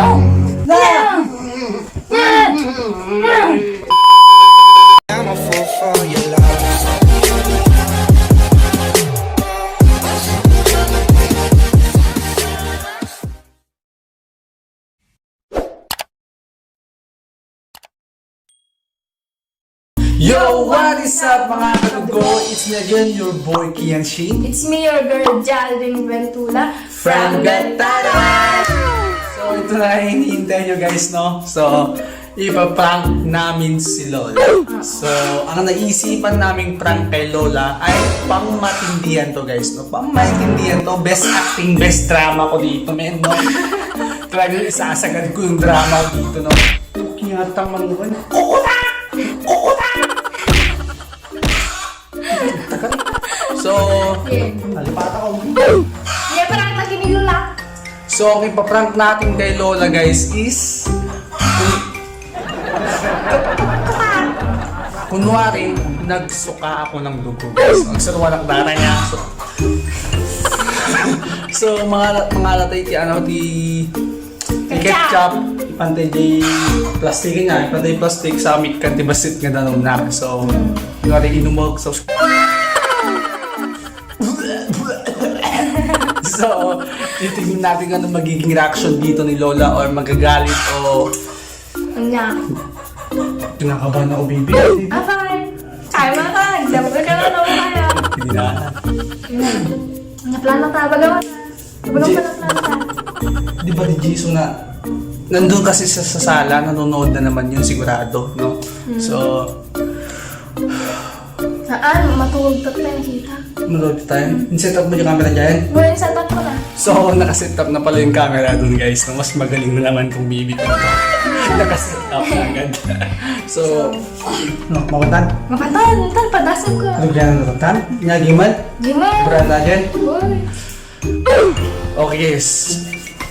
I'm a fool for your love. Yo, what is up mga katugo? It's me again, your boy Kian Shin. It's me, your girl, Jaldrin Ventula. From Gataran! So, ito na hinihintay nyo guys, no? So, ipaprank namin si Lola. So, ang naisipan naming prank kay Lola ay pang-matindihan to guys, no? Pang-matindihan to, best acting, best drama ko dito, men, no? Talagang isasagad ko yung drama ko dito, no? Kinatang manuwan. Kukuta! Kukuta! So, alipat ako. Yeah, parang naginilula. So, ang ipaprank natin kay Lola guys is kunwari, nagsuka ako ng dugo guys. Ang sarwa ng dara niya. So, mga latay ti ketchup, ipantay di plastic niya, ipantay plastic sa amik kan basit nga danom na. So, kunwari inumog so So, titignan natin ano magiging reaction dito ni Lola or magagalit o Ano? kinakabahan ako, baby. Abay! Kaya mo ka! Example ka na naman kaya. Hindi na. Naplano ka, bagawan. Bagawan pa naplano ka. Di ba ni Jisoo na nandun kasi sa sala, nanonood na naman yun sigurado, no? So, Saan? Matulog tayo nakita. manood tayo. Set up mo yung camera dyan. Buwan sa top ko na. So, nakaset up na pala yung camera dun guys. No? Mas magaling na naman kung baby ko. Nakaset up na agad. So, no, mawatan? Makatan! Tan, padasag ko. Ano kaya na mawatan? Nyagiman? Giman! Branda dyan? Uy! Okay guys.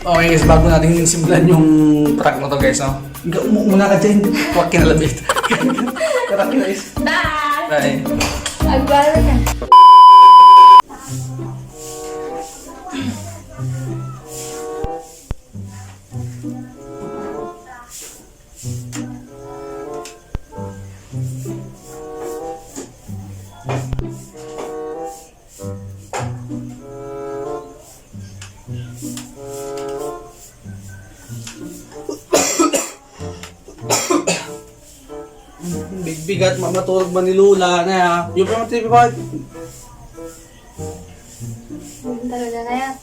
Okay guys, bago natin simulan yung prank na to guys, no? Muna ka dyan. Huwag kinalabit. Tara guys. Bye! Bye. Agbaro na. Bigat, matulog ba ni Lola na yung mga TV ba? Talaga na yan.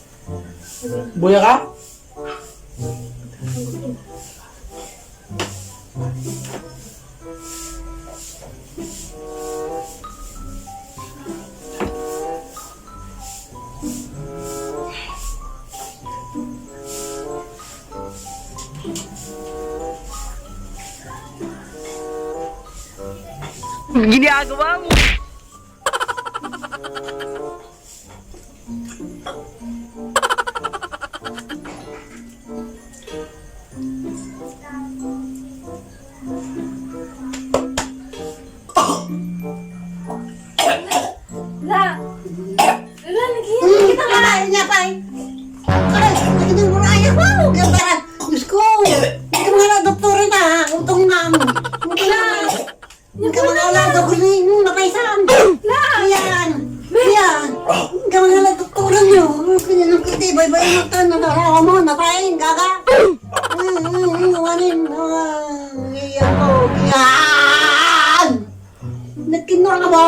Buya ka? Ginagawa mo. La! La, nagiyan kita ka! Ay, napay! Ay, nagiging muraya ko! Gambaran! Diyos ko! Hindi ka mga doktor na! Utong nga mo! Hindi ka mga doktor na! Napaysan! Yan! Yan! Hindi ka mga doktor nyo! Kanya nung kitibay ba yung ito na narawa mo? Napayin! Gaga! Wanin! Iyan ko! Yan! Nagkinura mo!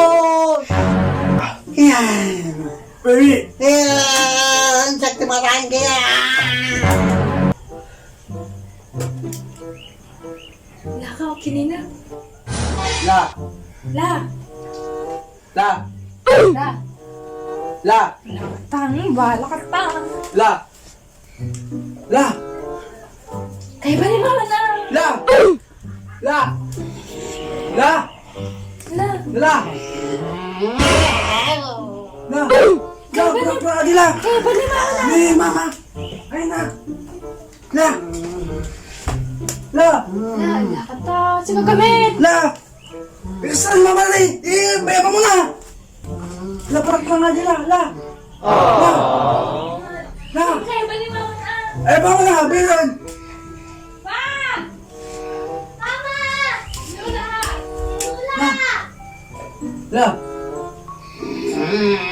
Yan! Baby! Yan! Sakti marahin kaya! La ka, okay na. La! La! La! La! La! Tang, bahala ka tang. La! La! Kaya ba ni mama na? La! La! La! La! La! La! La! La! Kaya ba ni mama na? Ni mama! Ay na! La! La! La, la ka ta. Sige gamit. La! Saan mama na bayaba mo na! La, parang ka nga dyan, la! La! La! Kaya ba ni mama na? Ay, baka na, bilan! La!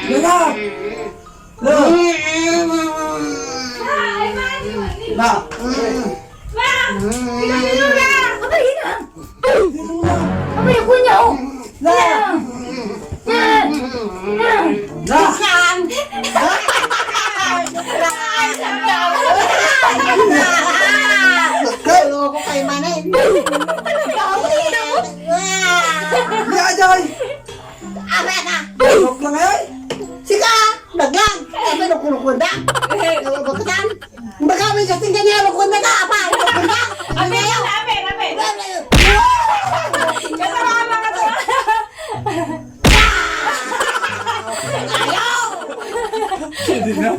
Lola! La! Ay, mani, mani. La! Ma! Ikaw si Lola! Abay, na! Abay, ako niya, oh! La! Yan! Yan! La! Saan? Loko kay Manay. Hindi ka dyan! Abe ka! Joke lang ngayon! Sika! Naglang! Ebe no kulukunda. Baktan. Baka may sa tingin niya lukunda ka apa? Lukunda. Abe, abe, abe! Katawa ka, katawa! Hindi na.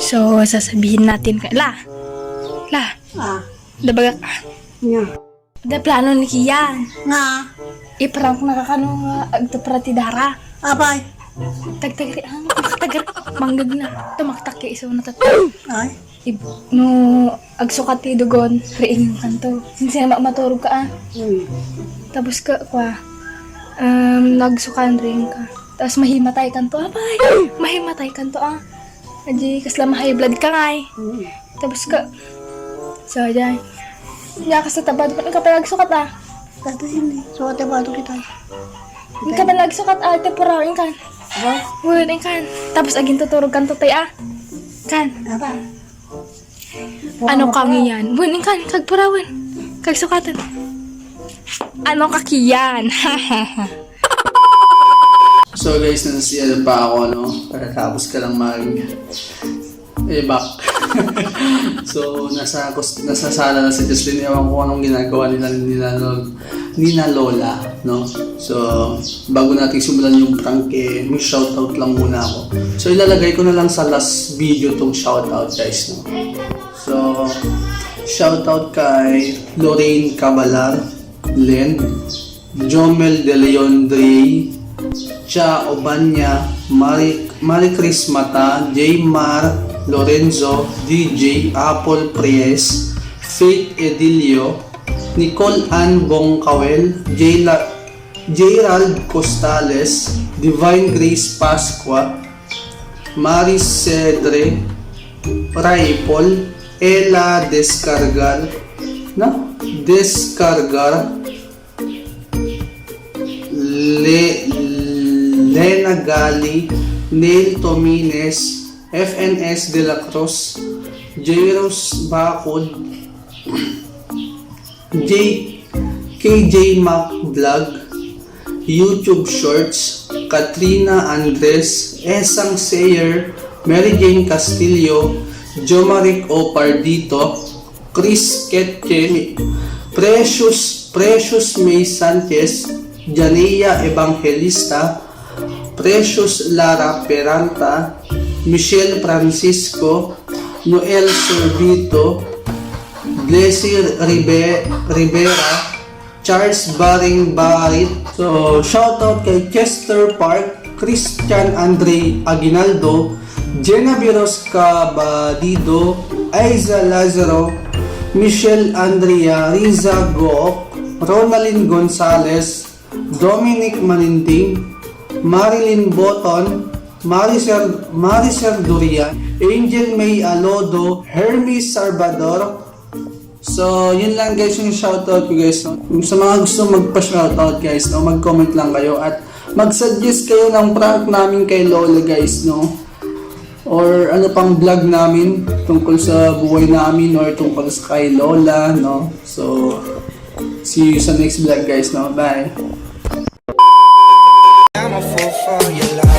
So, sasabihin natin kay La, Ah, dabaga nya. da plano ni Kiyan. Nga. I-prank na kakano nga agtaprati dara. Abay. Tagtagri, ano, makatagar, manggag na. Tumaktak kay iso na tato. Ay. No, agsukat ti dugon, riing yung kanto. Sinsi na maturog ka ah. Tapos ka, nagsukan rin ka. Tapos mahimatay kanto, abay, mahimatay kanto ah. Aji, kasla mahay blood ka nga eh. Tapos ka, so ayan. Hindi ka sa tabado ka, nagkapalagsukat ah. Tato hindi. So ate ba ito kita? Hindi ka palagsukat ah, temporal kan. Wala kan. Tapos aging tuturog kanto tay ah. Kan. Apa? Ano kami yan? Bunin kan, kagpurawan. Kagsukatan. Ano kakiyan? So guys, nasiyal pa ako, no? Tapos ka lang back. So, nasa sala na si Jocelyn. Ewan ko anong ginagawa nila Lola, no? So, bago natin simulan yung prank, may shoutout lang muna ako. So, ilalagay ko na lang sa last video tong shoutout, guys, no? So, shoutout kay Lorraine Cabalar, Len, Jomel De Leon Drey, Cha Obanya, Marie Chris Mata, J. Mar, Lorenzo, DJ, Apple Priest, Faith Edilio, Nicole Ann Bongkawel, Gerald Costales, Divine Grace Pasqua, Maris Cedre, Raipol, Ella Descargar, Lena Gali, Neil Tomines, FNS De La Cruz, Jairos Bacod, KJ Mac Vlog, YouTube Shorts, Katrina Andres, Esang Sayer, Mary Jane Castillo, Jomaric O Pardito, Chris Ketche, Precious May Sanchez, Janea Evangelista, Precious Lara Peralta, Michelle Francisco, Noel Sorbito, Blessy Rivera, Charles Baring Barit. So, shoutout kay Chester Park, Christian Andre Aguinaldo, Jenna Biros Cabadido, Aiza Lazaro, Michelle Andrea Riza Gook, Ronalyn Gonzalez, Dominic Malinding, Marilyn Boton, Maricel Durian, Angel May Alodo, Hermes Salvador. So, yun lang guys yung shoutout ko guys. Sa mga gusto magpa-shoutout guys, no, mag-comment lang kayo at mag-suggest kayo ng prank namin kay Lola guys, no? Or ano pang vlog namin tungkol sa buhay namin or tungkol sa kay Lola, no? So, see you sa next vlog guys, no? Bye! I'm a fool for your love.